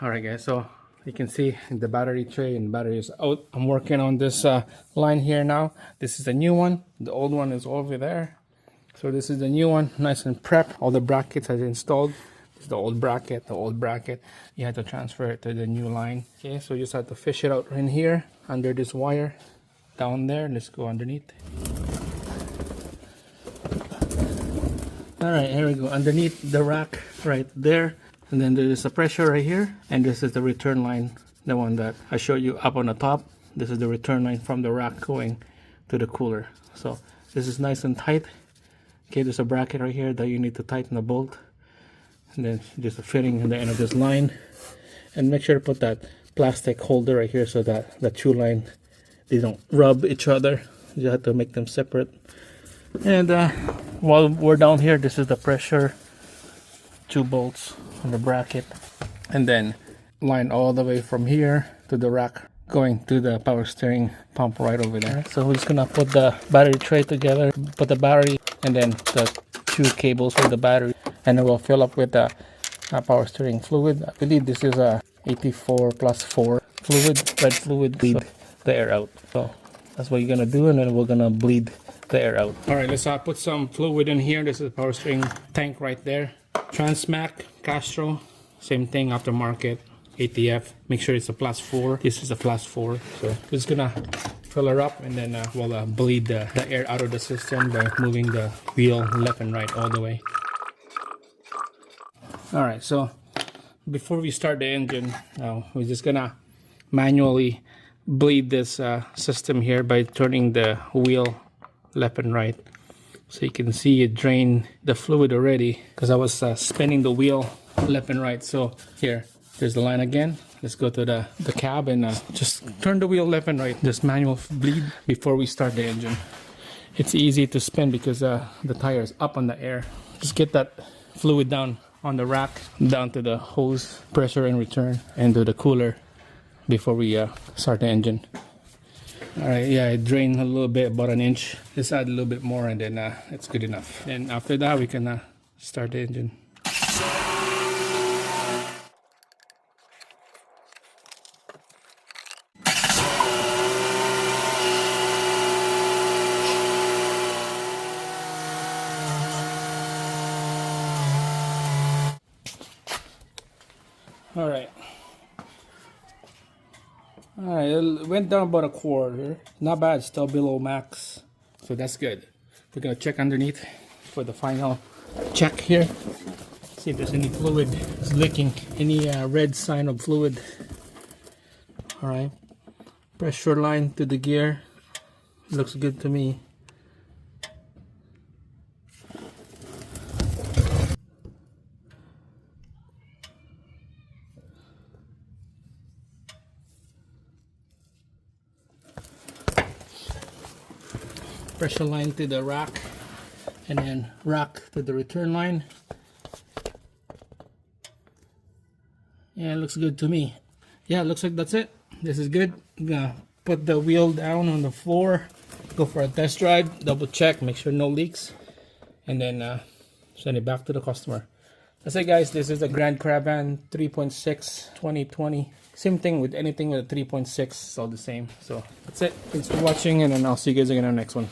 Alright guys, so you can see the battery tray and battery is out. I'm working on this line here now. This is the new one. The old one is over there. So this is the new one, nice and prep. All the brackets are installed. This is the old bracket, You had to transfer it to the new line. Okay, so you just have to fish it out in here under this wire. Down there, let's go underneath. Alright, here we go. Underneath the rack right there. And then there's a pressure right here. And this is the return line, the one that I showed you up on the top. This is the return line from the rack going to the cooler. So this is nice and tight. Okay, there's a bracket right here that you need to tighten the bolt. And then just a fitting in the end of this line. And make sure to put that plastic holder right here so that the two line, they don't rub each other. You have to make them separate. And while we're down here, this is the pressure. 2 bolts on the bracket. And then line all the way from here to the rack going to the power steering pump right over there. So we're just gonna put the battery tray together, put the battery and then the 2 cables for the battery, and then we'll fill up with the power steering fluid. I believe this is a 84+4 fluid, red fluid, bleed the air out. So that's what you're gonna do, and then we're gonna bleed the air out. All right, let's put some fluid in here. This is the power steering tank right there. Transmac, Castro, same thing, aftermarket, ATF. Make sure it's a +4. This is a +4. So just gonna fill her up, and then we'll bleed the air out of the system by moving the wheel left and right all the way. All right, so before we start the engine, we're just gonna manually bleed this system here by turning the wheel left and right. So you can see it drain the fluid already because I was spinning the wheel left and right. So here, there's the line again. Let's go to the cab and just turn the wheel left and right. Just manual bleed before we start the engine. It's easy to spin because the tire is up on the air. Just get that fluid down on the rack, down to the hose, pressure and return, and to the cooler before we start the engine. Alright, yeah, it drained a little bit, about an inch. Just add a little bit more and then it's good enough. And after that, we can start the engine. Alright. Alright, it went down about a quarter. Not bad, still below max. So that's good. We're gonna check underneath for the final check here. See if there's any fluid is leaking. Any red sign of fluid. Alright. Pressure line to the gear. Looks good to me. Pressure line to the rack, and then rack to the return line. Yeah, it looks good to me. Yeah, it looks like that's it. This is good. I'm gonna put the wheel down on the floor, go for a test drive, double check, make sure no leaks, and then send it back to the customer. That's it guys, this is the Grand Caravan 3.6 2020. Same thing with anything with a 3.6, it's all the same. So that's it. Thanks for watching, and then I'll see you guys again on the next one.